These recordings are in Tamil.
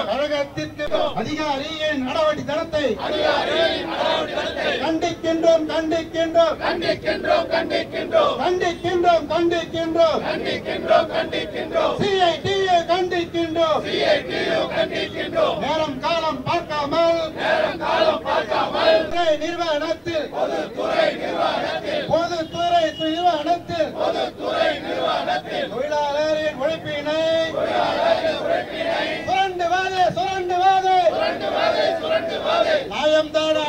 கழகத்திற்கு அதிகாரியின் நடவடித்தனத்தை கண்டிக்கின்றோம் கண்டிக்கின்றோம் கண்டிக்கின்றோம் கண்டிக்கின்றோம் கண்டிக்கின்றோம் கண்டிக்கின்றோம் கண்டிக்கின்றோம் கண்டிக்கின்றோம் சிஐடியை கண்டிக்கின்றோம் சிஐடியை கண்டிக்கின்றோம் நேரம் காலம் பார்க்காமல் நிறுவனத்தில் பொதுத்துறை நிறுவனத்தில் தொழிலாளரின் உழைப்பினை சுரண்டுவாதே நியாயம் தானா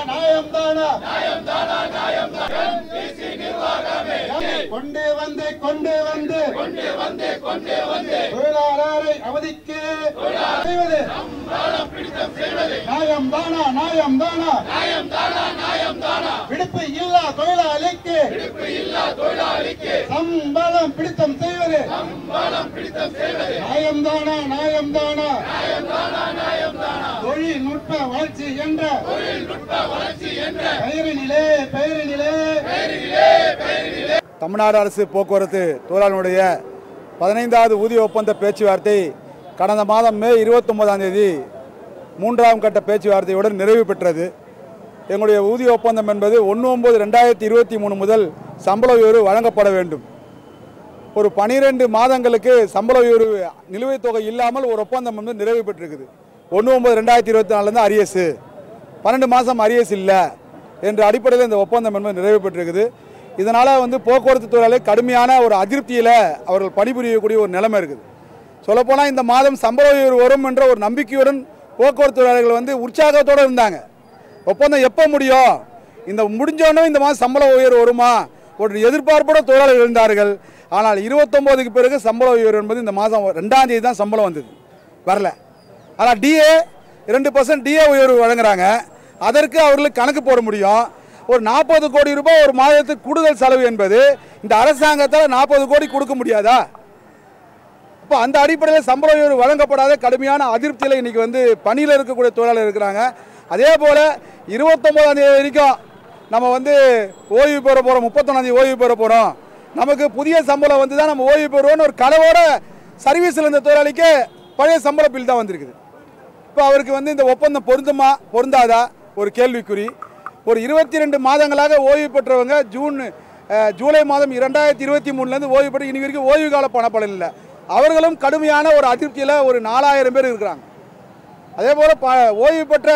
கொண்டு வந்து தொழிலாளரை அவதிக்கு செய்வது நியாயம் தானா விடுப்பு இல்லா தொழிலாளிக்கு சம்பளம் பிடித்தம் செய்வது நியாயம் தானா தொழில்நுட்ப வளர்ச்சி என்ற பெயரினிலே தமிழ்நாடு அரசு போக்குவரத்து தொழிலாளர்களுடைய 15வது ஊதிய ஒப்பந்த பேச்சுவார்த்தை கடந்த மாதம் மே 29ஆம் தேதி 3ஆம் கட்ட பேச்சுவார்த்தையுடன் நிறைவு பெற்றது. எங்களுடைய ஊதிய ஒப்பந்தம் என்பது 1/9/2023 முதல் சம்பள உயர்வு வழங்கப்பட வேண்டும். ஒரு 12 மாதங்களுக்கு சம்பள உயர்வு நிலுவைத் தொகை இல்லாமல் ஒரு ஒப்பந்தம் வந்து நிறைவு பெற்றிருக்குது. 1/9/2024 அரியஸ் 12 மாதம் அரியஸ் இல்லை என்ற அடிப்படையில் இந்த ஒப்பந்தம் என்பது நிறைவு பெற்றிருக்குது. இதனால் வந்து போக்குவரத்து துறையில் கடுமையான ஒரு அதிருப்தியில் அவர்கள் பணிபுரியக்கூடிய ஒரு நிலைமை இருக்குது. சொல்லப்போனால் இந்த மாதம் சம்பள உயர்வு வரும் என்ற ஒரு நம்பிக்கையுடன் போக்குவரத்து தொழிலாளர்கள் வந்து உற்சாகத்தோடு இருந்தாங்க. ஒப்பந்தம் எப்போ முடியும், இந்த முடிஞ்சோன்னே இந்த மாதம் சம்பள உயர்வு வருமா ஒரு எதிர்பார்ப்போட தொழிலாளர்கள் இருந்தார்கள். ஆனால் 29க்கு பிறகு சம்பள உயர்வு என்பது இந்த மாதம் 2ஆம் தேதி தான் சம்பளம் வந்தது, வரல. ஆனால் டிஏ 2% டிஏ உயர்வு வழங்குறாங்க. அதற்கு அவர்களுக்கு கணக்கு போட முடியும். ஒரு 40 கோடி ரூபாய் ஒரு மாதத்துக்கு கூடுதல் செலவு என்பது இந்த அரசாங்கத்தால் 40 கோடி கொடுக்க முடியாதா? இப்போ அந்த அடிப்படையில் சம்பள உயர்வு வழங்கப்படாத கடுமையான அதிருப்தியில் இன்றைக்கி வந்து பணியில் இருக்கக்கூடிய தொழிலாளர் இருக்கிறாங்க. அதே போல் 29ஆம் தேதி வரைக்கும் நம்ம வந்து ஓய்வு பெற போகிறோம், 31ஆம் தேதி ஓய்வு பெற போகிறோம், நமக்கு புதிய சம்பளம் வந்து தான் நம்ம ஓய்வு பெறுவோம்னு ஒரு கனவோட சர்வீஸில் இருந்த தொழிலாளிக்கு பழைய சம்பள பில் தான் வந்திருக்குது. இப்போ அவருக்கு வந்து இந்த ஒப்பந்தம் பொருந்துமா பொருந்தாதா ஒரு கேள்விக்குறி. ஒரு 22 மாதங்களாக ஓய்வு பெற்றவங்க ஜூலை மாதம் 2023 ஓய்வு பெற்று இனி வரைக்கும் ஓய்வு கால பணப்பலன் இல்லை. அவர்களும் கடுமையான ஒரு அதிருப்தியில் ஒரு 4000 பேர் இருக்கிறாங்க. அதே போல் ஓய்வு பெற்ற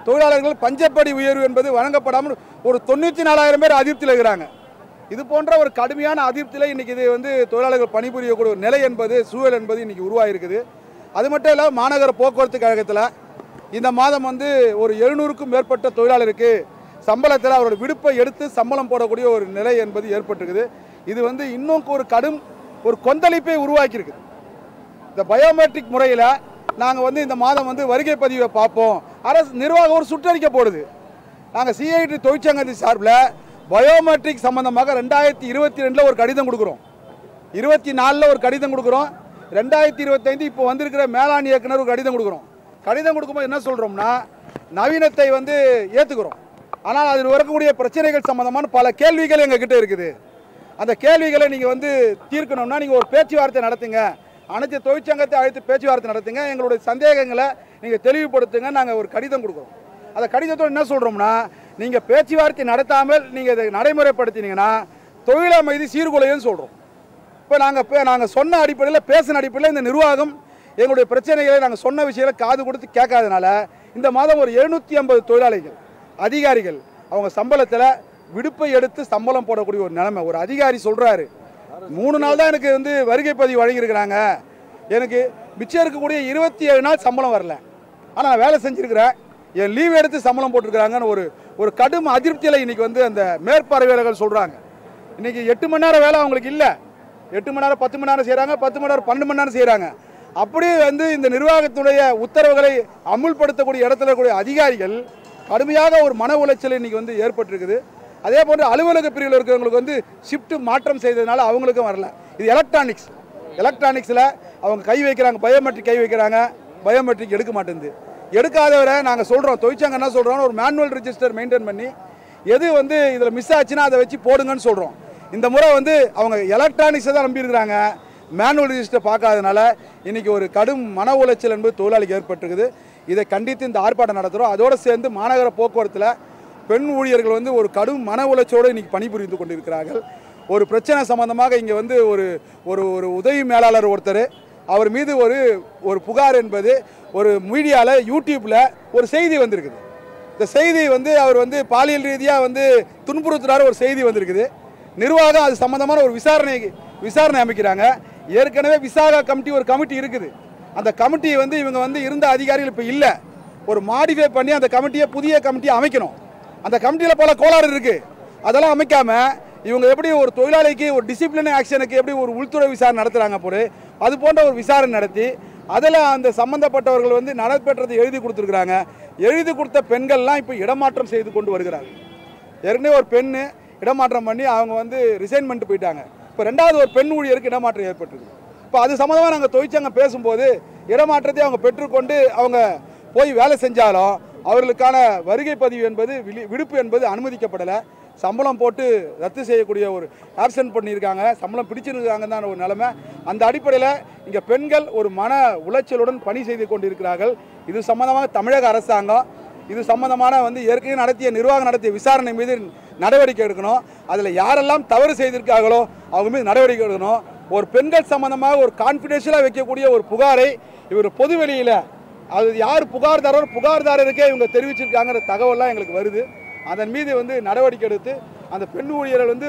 தொழிலாளர்கள் பஞ்சப்படி உயர்வு என்பது வழங்கப்படாமல் ஒரு 94,000 பேர் அதிருப்தியில் இருக்கிறாங்க. இது போன்ற ஒரு கடுமையான அதிருப்தியில் இன்றைக்கி இது வந்து தொழிலாளர்கள் பணிபுரியக்கூடிய ஒரு நிலை என்பது சூழல் என்பது இன்றைக்கி உருவாகிருக்குது. அது மட்டும் இல்லாமல் மாநகர போக்குவரத்து கழகத்தில் இந்த மாதம் வந்து ஒரு 700க்கும் மேற்பட்ட தொழிலாளருக்கு சம்பளத்தில் அவரோட விடுப்பை எடுத்து சம்பளம் போடக்கூடிய ஒரு நிலை என்பது ஏற்பட்டிருக்குது. இது வந்து இன்னும் ஒரு கொந்தளிப்பை உருவாக்கியிருக்கு. இந்த பயோமெட்ரிக் முறையில் நாங்கள் வந்து இந்த மாதம் வந்து வருகை பதிவை பார்ப்போம், அரசு நிர்வாகம் ஒரு சுற்றறிக்கை போடுது. நாங்கள் சிஐடி தொழிற்சங்கத்தின் சார்பில் பயோமெட்ரிக் சம்பந்தமாக 2022 ஒரு கடிதம் கொடுக்குறோம், 24 ஒரு கடிதம் கொடுக்குறோம், 2025 இப்போ வந்திருக்கிற மேலாண் இயக்குனர் ஒரு கடிதம் கொடுக்குறோம். கடிதம் கொடுக்கும்போது என்ன சொல்கிறோம்னா, நவீனத்தை வந்து ஏற்றுக்கிறோம், ஆனால் அதில் வரக்கூடிய பிரச்சனைகள் சம்பந்தமான பல கேள்விகள் எங்ககிட்ட இருக்குது. அந்த கேள்விகளை நீங்கள் வந்து தீர்க்கணும்னா நீங்கள் ஒரு பேச்சுவார்த்தை நடத்துங்க, அனைத்து தொழிற்சங்கத்தை அழைத்து பேச்சுவார்த்தை நடத்துங்க, எங்களுடைய சந்தேகங்களை நீங்கள் தெளிவுபடுத்துங்க. நாங்கள் ஒரு கடிதம் கொடுக்குறோம். அந்த கடிதத்தோடு என்ன சொல்கிறோம்னா, நீங்கள் பேச்சுவார்த்தை நடத்தாமல் நீங்கள் இதை நடைமுறைப்படுத்தினீங்கன்னா தொழிலமைதி சீர்குலைன்னு சொல்கிறோம். இப்போ நாங்கள் சொன்ன அடிப்படையில் பேசின அடிப்படையில் இந்த நிர்வாகம் எங்களுடைய பிரச்சனைகளை நாங்கள் சொன்ன விஷயங்களை காது கொடுத்து கேட்காதனால இந்த மாதம் ஒரு 750 தொழிலாளிகள் அதிகாரிகள் அவங்க சம்பளத்தில் விடுப்பை எடுத்து சம்பளம் போடக்கூடிய ஒரு நிலைமை. ஒரு அதிகாரி சொல்கிறாரு, 3 நாள் தான் எனக்கு வந்து வருகை பதிவு வழங்கியிருக்கிறாங்க, எனக்கு மிச்சம் இருக்கக்கூடிய 27 நாள் சம்பளம் வரல, ஆனால் நான் வேலை செஞ்சுருக்கிறேன், என் லீவ் எடுத்து சம்பளம் போட்டிருக்கிறாங்கன்னு ஒரு கடும் அதிருப்தியில் இன்றைக்கி வந்து அந்த மேற்பார்வையாளர்கள் சொல்கிறாங்க. இன்றைக்கி 8 மணி நேரம் வேலை அவங்களுக்கு இல்லை, 8 மணி நேரம் 10 மணி நேரம் செய்கிறாங்க, 10 மணி நேரம் 12 மணி நேரம் செய்கிறாங்க. அப்படியே வந்து இந்த நிர்வாகத்துடைய உத்தரவுகளை அமுல்படுத்தக்கூடிய இடத்துல இருக்கக்கூடிய அதிகாரிகள் கடுமையாக ஒரு மன உளைச்சல் இன்றைக்கி வந்து ஏற்பட்டிருக்குது. அதே போன்று அலுவலக பிரிவில் இருக்கிறவங்களுக்கு வந்து ஷிஃப்ட் மாற்றம் செய்ததுனால அவங்களுக்கும் வரல. இது எலக்ட்ரானிக்ஸில் அவங்க கை வைக்கிறாங்க, பயோமெட்ரிக் கை வைக்கிறாங்க, பயோமெட்ரிக் எடுக்க மாட்டேங்குது. எடுக்காதவரை நாங்கள் சொல்கிறோம், தொழிற்சங்கம் என்ன சொல்கிறோம், ஒரு மேனுவல் ரிஜிஸ்டர் மெயின்டைன் பண்ணி எது வந்து இதில் மிஸ் ஆச்சுன்னா அதை வச்சு போடுங்கன்னு சொல்கிறோம். இந்த முறை வந்து அவங்க எலக்ட்ரானிக்ஸை தான் நம்பியிருக்கிறாங்க, மேனுவல் ரிஜிஸ்டர் பார்க்காதனால இன்றைக்கி ஒரு கடும் மன உளைச்சல் என்பது தொழிலாளிக்கு ஏற்பட்டிருக்குது. இதை கண்டித்து இந்த ஆர்ப்பாட்டம் நடத்துகிறோம். அதோடு சேர்ந்து மாநகர போக்குவரத்தில் பெண் ஊழியர்கள் வந்து ஒரு கடும் மன உளைச்சோடு இன்றைக்கி பணிபுரிந்து கொண்டிருக்கிறார்கள். ஒரு பிரச்சனை சம்பந்தமாக இங்கே வந்து ஒரு ஒரு ஒரு உதவி மேலாளர் ஒருத்தர் அவர் மீது ஒரு புகார் என்பது ஒரு மீடியாவில் யூடியூப்பில் ஒரு செய்தி வந்திருக்குது. இந்த செய்தி வந்து அவர் வந்து பாலியல் ரீதியாக வந்து துன்புறுத்துறாரு ஒரு செய்தி வந்திருக்குது. நிர்வாகம் அது சம்பந்தமான ஒரு விசாரணை அமைக்கிறாங்க. ஏற்கனவே விசாகா கமிட்டி ஒரு கமிட்டி இருக்குது. அந்த கமிட்டி வந்து இவங்க வந்து இருந்த அதிகாரிகள் இப்போ இல்லை, ஒரு மாடிஃபை பண்ணி அந்த கமிட்டியை புதிய கமிட்டியை அமைக்கணும். அந்த கமிட்டியில் பல கோளாறு இருக்குது. அதெல்லாம் அமைக்காமல் இவங்க எப்படி ஒரு தொழிலாளிக்கு ஒரு டிசிப்ளினரி ஆக்ஷனுக்கு எப்படி ஒரு உள்துறை விசாரணை நடத்துகிறாங்க போது அது போன்ற ஒரு விசாரணை நடத்தி அதில் அந்த சம்பந்தப்பட்டவர்கள் வந்து நடைபெற்றதை எழுதி கொடுத்துருக்குறாங்க. எழுதி கொடுத்த பெண்கள்லாம் இப்போ இடமாற்றம் செய்து கொண்டு வருகிறாங்க. ஏற்கனவே ஒரு பெண்ணு இடமாற்றம் பண்ணி அவங்க வந்து ரிசைன் பண்ணிட்டு போயிட்டாங்க. இப்போ ரெண்டாவது ஒரு பெண் ஊழியருக்கு இடமாற்றம் ஏற்பட்டிருக்கு. இப்போ அது சம்மந்தமாக நாங்கள் தொழிற்சங்கம் பேசும்போது இடமாற்றத்தை அவங்க பெற்றுக்கொண்டு அவங்க போய் வேலை செஞ்சாலும் அவர்களுக்கான வருகை பதிவு என்பது விடுப்பு என்பது அனுமதிக்கப்படலை. சம்பளம் போட்டு ரத்து செய்யக்கூடிய ஒரு ஆப்ஷன் பண்ணியிருக்காங்க. சம்பளம் பிடிச்சிருக்காங்க தான் ஒரு நிலைமை. அந்த அடிப்படையில் இங்கே பெண்கள் ஒரு மன உளைச்சலுடன் பணி செய்து கொண்டிருக்கிறார்கள். இது சம்பந்தமாக தமிழக அரசாங்கம் இது சம்பந்தமான வந்து ஏற்கனவே நிர்வாகம் நடத்திய விசாரணை மீது நடவடிக்கை எடுக்கணும். அதில் யாரெல்லாம் தவறு செய்திருக்காங்களோ அவங்க மீது நடவடிக்கை எடுக்கணும். ஒரு பெண்கள் சம்பந்தமாக ஒரு கான்ஃபிடென்ஷியலாக வைக்கக்கூடிய ஒரு புகாரை இவர் பொதுவெளியில் அது யார் புகார்தாரருக்கே இவங்க தெரிவிச்சிருக்காங்கிற தகவல்லாம் எங்களுக்கு வருது. அதன் மீது வந்து நடவடிக்கை எடுத்து அந்த பெண் ஊழியர்கள் வந்து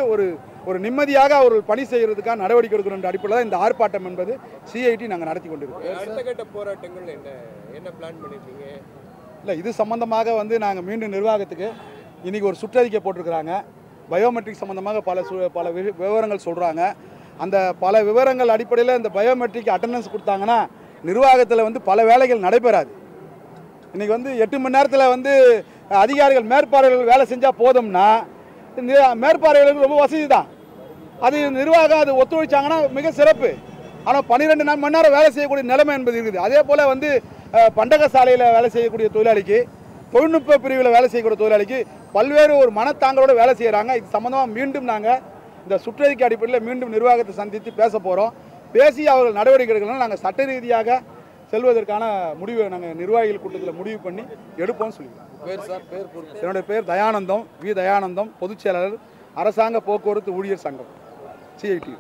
ஒரு நிம்மதியாக அவர்கள் பணி செய்கிறதுக்காக நடவடிக்கை எடுக்கணும் அடிப்படையில் தான் இந்த ஆர்ப்பாட்டம் என்பது சிஐடி நாங்கள் நடத்தி கொண்டிருக்கோம். அடுத்த கட்ட போராட்டங்கள் என்ன பிளான் பண்ணியிருக்கீங்க? இல்லை, இது சம்பந்தமாக வந்து நாங்கள் மீண்டும் நிர்வாகத்துக்கு இன்றைக்கி ஒரு சுற்றறிக்கை போட்டிருக்கிறாங்க. பயோமெட்ரிக் சம்பந்தமாக பல விவரங்கள் சொல்கிறாங்க. அந்த பல விவரங்கள் அடிப்படையில் இந்த பயோமெட்ரிக் அட்டண்டன்ஸ் கொடுத்தாங்கன்னா நிர்வாகத்தில் வந்து பல வேலைகள் நடைபெறாது. இன்றைக்கி வந்து 8 மணி நேரத்தில் வந்து அதிகாரிகள் மேற்பார்வைகள் வேலை செஞ்சால் போதும்னா மேற்பார்வைகளுக்கு ரொம்ப வசதி தான். அது நிர்வாகம் அது ஒத்துழைச்சாங்கன்னா மிக சிறப்பு. ஆனால் 12 மணி நேரம் வேலை செய்யக்கூடிய நிலைமை என்பது இருக்குது. அதே போல் வந்து பண்டக சாலையில் வேலை செய்யக்கூடிய தொழிலாளிக்கு, தொழில்நுட்ப பிரிவில் வேலை செய்யக்கூடிய தொழிலாளிக்கு பல்வேறு ஒரு மனத்தாங்களோடு வேலை செய்கிறாங்க. இது சம்மந்தமாக மீண்டும் நாங்கள் இந்த சுற்றறிக்கை அடிப்படையில் மீண்டும் நிர்வாகத்தை சந்தித்து பேச போகிறோம். பேசி அவர்கள் நடவடிக்கை எடுக்கலாம். நாங்கள் சட்ட ரீதியாக செல்வதற்கான முடிவை நாங்கள் நிர்வாகிகள் கூட்டத்தில் முடிவு பண்ணி எடுப்போம்னு சொல்லிக்கிறோம். என்னுடைய பேர் தயானந்தம், வி தயானந்தம், பொதுச் செயலாளர், அரசாங்க போக்குவரத்து ஊழியர் சங்கம், சிஐடி.